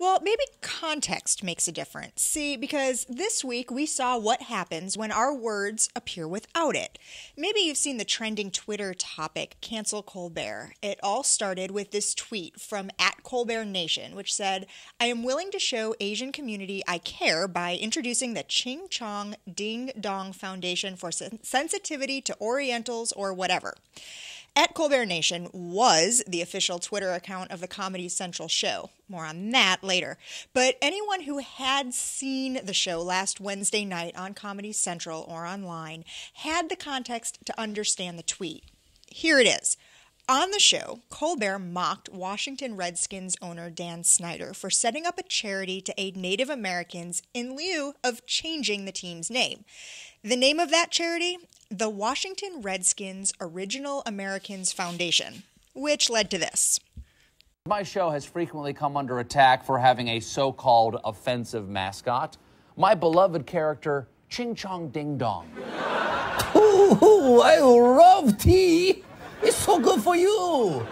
Well, maybe context makes a difference. See, because this week we saw what happens when our words appear without it. Maybe you've seen the trending Twitter topic, Cancel Colbert. It all started with this tweet from @ColbertNation, which said, "I am willing to show Asian community I care by introducing the Ching-Chong Ding-Dong Foundation for sensitivity to Orientals or whatever." @ColbertNation was the official Twitter account of the Comedy Central show. More on that later. But anyone who had seen the show last Wednesday night on Comedy Central or online had the context to understand the tweet. Here it is. On the show, Colbert mocked Washington Redskins owner Dan Snyder for setting up a charity to aid Native Americans in lieu of changing the team's name. The name of that charity? The Washington Redskins Original Americans Foundation, which led to this. My show has frequently come under attack for having a so-called offensive mascot. My beloved character, Ching-Chong Ding-Dong. Ooh, I love tea. It's so good for you.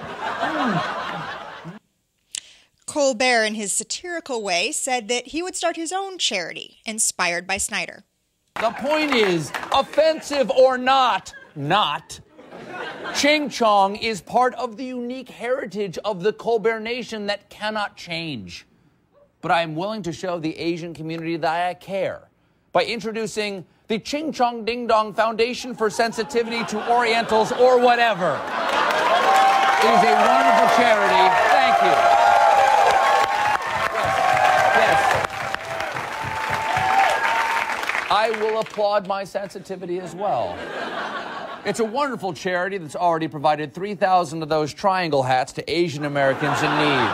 Colbert, in his satirical way, said that he would start his own charity, inspired by Snyder. The point is, offensive or not, Ching-Chong is part of the unique heritage of the Colbert Nation that cannot change. But I am willing to show the Asian community that I care by introducing the Ching-Chong Ding-Dong Foundation for sensitivity to Orientals or whatever. It is a wonderful charity. Thank you. Yes. I will applaud my sensitivity as well. It's a wonderful charity that's already provided 3,000 of those triangle hats to Asian Americans in need.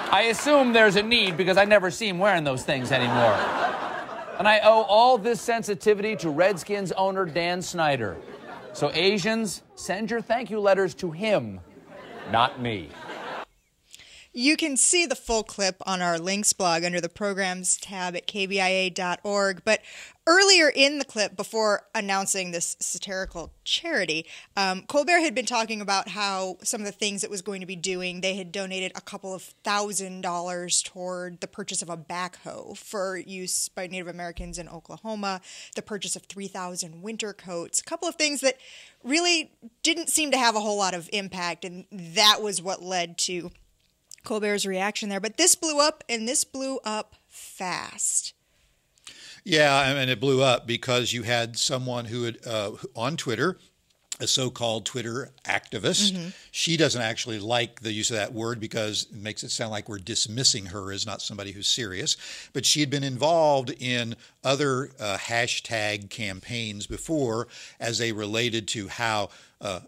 I assume there's a need because I never see him wearing those things anymore. And I owe all this sensitivity to Redskins owner Dan Snyder. So Asians, send your thank you letters to him, not me. You can see the full clip on our links blog under the programs tab at KBIA.org. But earlier in the clip, before announcing this satirical charity, Colbert had been talking about how some of the things it was going to be doing, they had donated a couple of $1,000s toward the purchase of a backhoe for use by Native Americans in Oklahoma, the purchase of 3,000 winter coats, a couple of things that really didn't seem to have a whole lot of impact, and that was what led to Colbert's reaction there. But this blew up, and this blew up fast. Yeah, and it blew up because you had someone who had on Twitter, a so-called Twitter activist. Mm-hmm. She doesn't actually like the use of that word because it makes it sound like we're dismissing her as not somebody who's serious. But she had been involved in other hashtag campaigns before as they related to how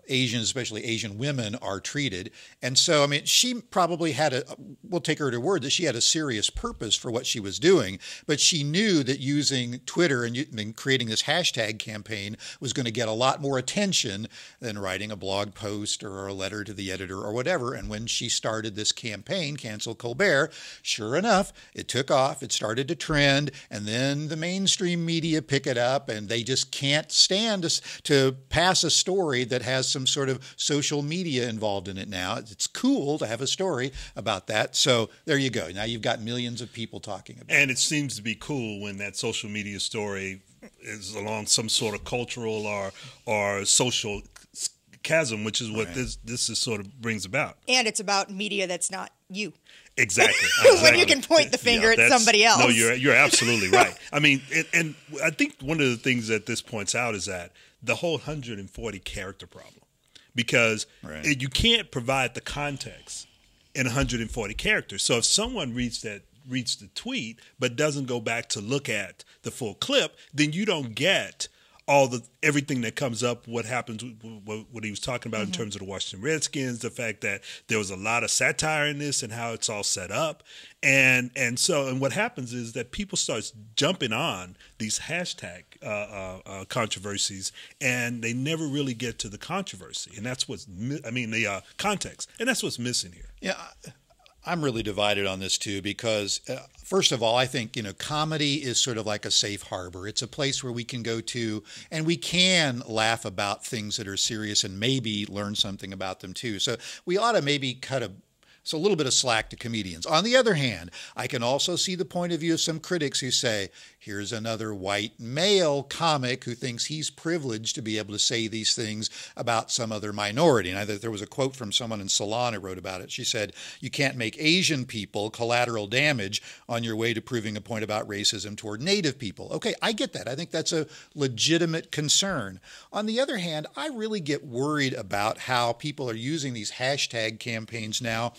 Asians, especially Asian women, are treated. And so, I mean, she probably had we'll take her at her word that she had a serious purpose for what she was doing, but she knew that using Twitter and creating this hashtag campaign was going to get a lot more attention than writing a blog post or a letter to the editor or whatever. And when she started this campaign, Cancel Colbert, sure enough, it took off, it started to trend, and then the mainstream media pick it up, and they just can't stand to pass a story that has some sort of social media involved in it now. It's cool to have a story about that. So there you go. Now you've got millions of people talking about it. And it seems to be cool when that social media story is along some sort of cultural or social chasm, which is what this is sort of brings about. And it's about media that's not you. Exactly. When you can point the finger at somebody else. No, you're absolutely right. I mean, and I think one of the things that this points out is that the whole 140 character problem, because you can't provide the context in 140 characters. So if someone reads the tweet but doesn't go back to look at the full clip, then you don't get everything that comes up, what happens, what he was talking about in terms of the Washington Redskins, the fact that there was a lot of satire in this and how it's all set up. And what happens is that people start jumping on these hashtag controversies, and they never really get to the controversy. And that's the context. And that's what's missing here. Yeah. I'm really divided on this too because, first of all, I think, comedy is sort of like a safe harbor. It's a place where we can go to and we can laugh about things that are serious and maybe learn something about them too. So we ought to maybe cut So a little bit of slack to comedians. On the other hand, I can also see the point of view of some critics who say, here's another white male comic who thinks he's privileged to be able to say these things about some other minority. And there was a quote from someone in Salon who wrote about it. She said, you can't make Asian people collateral damage on your way to proving a point about racism toward Native people. Okay, I get that. I think that's a legitimate concern. On the other hand, I really get worried about how people are using these hashtag campaigns now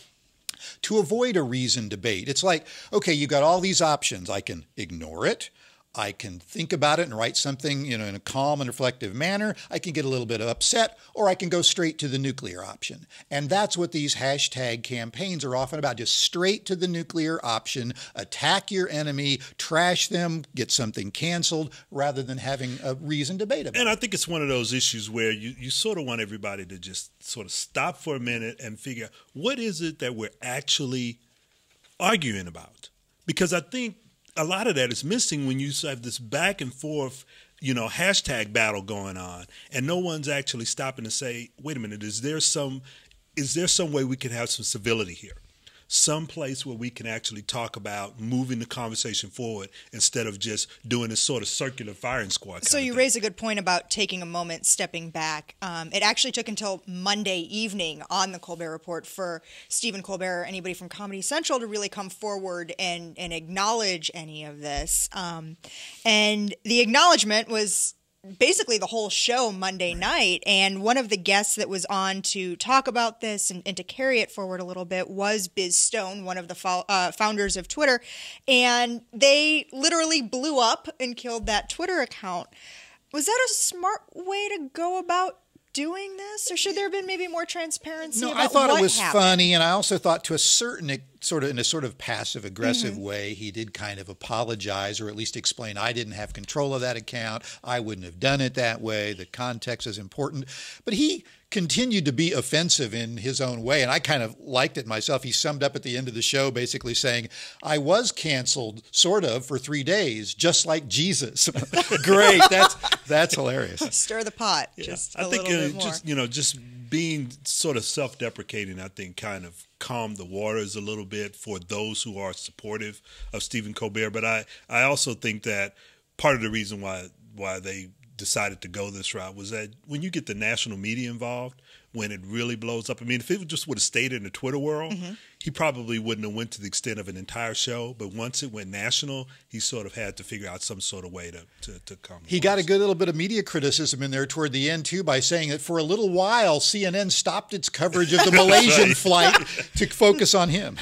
to avoid a reasoned debate. It's like, okay, you've got all these options. I can ignore it. I can think about it and write something, in a calm and reflective manner. I can get a little bit upset, or I can go straight to the nuclear option. And that's what these hashtag campaigns are often about, just straight to the nuclear option, attack your enemy, trash them, get something canceled, rather than having a reasoned debate about it. And I think it's one of those issues where you sort of want everybody to just sort of stop for a minute and figure out what is it that we're actually arguing about. Because I think a lot of that is missing when you have this back and forth, hashtag battle going on, and no one's actually stopping to say, wait a minute, is there some way we can have some civility here? Some place where we can actually talk about moving the conversation forward instead of just doing this sort of circular firing squad. So you raise a good point about taking a moment, stepping back. It actually took until Monday evening on the Colbert Report for Stephen Colbert or anybody from Comedy Central to really come forward and acknowledge any of this. And the acknowledgement was basically the whole show Monday night. And one of the guests that was on to talk about this and to carry it forward a little bit was Biz Stone, one of the founders of Twitter. And they literally blew up and killed that Twitter account. Was that a smart way to go about doing this? Or should there have been maybe more transparency about what happened? I thought it was funny, and I also thought to a certain in a sort of passive-aggressive way, he did kind of apologize, or at least explain, I didn't have control of that account, I wouldn't have done it that way, the context is important. But he continued to be offensive in his own way, and I kind of liked it myself. He summed up at the end of the show basically saying, I was canceled, sort of, for 3 days, just like Jesus. Great, that's hilarious. Stir the pot, just a little bit more. Just being sort of self-deprecating, I think, kind of calmed the waters a little bit for those who are supportive of Stephen Colbert. But I also think that part of the reason why they decided to go this route was that when you get the national media involved, when it really blows up. I mean, if it just would have stayed in the Twitter world, he probably wouldn't have went to the extent of an entire show. But once it went national, he sort of had to figure out some sort of way to come. He got a good little bit of media criticism in there toward the end, too, by saying that for a little while, CNN stopped its coverage of the Malaysian flight to focus on him.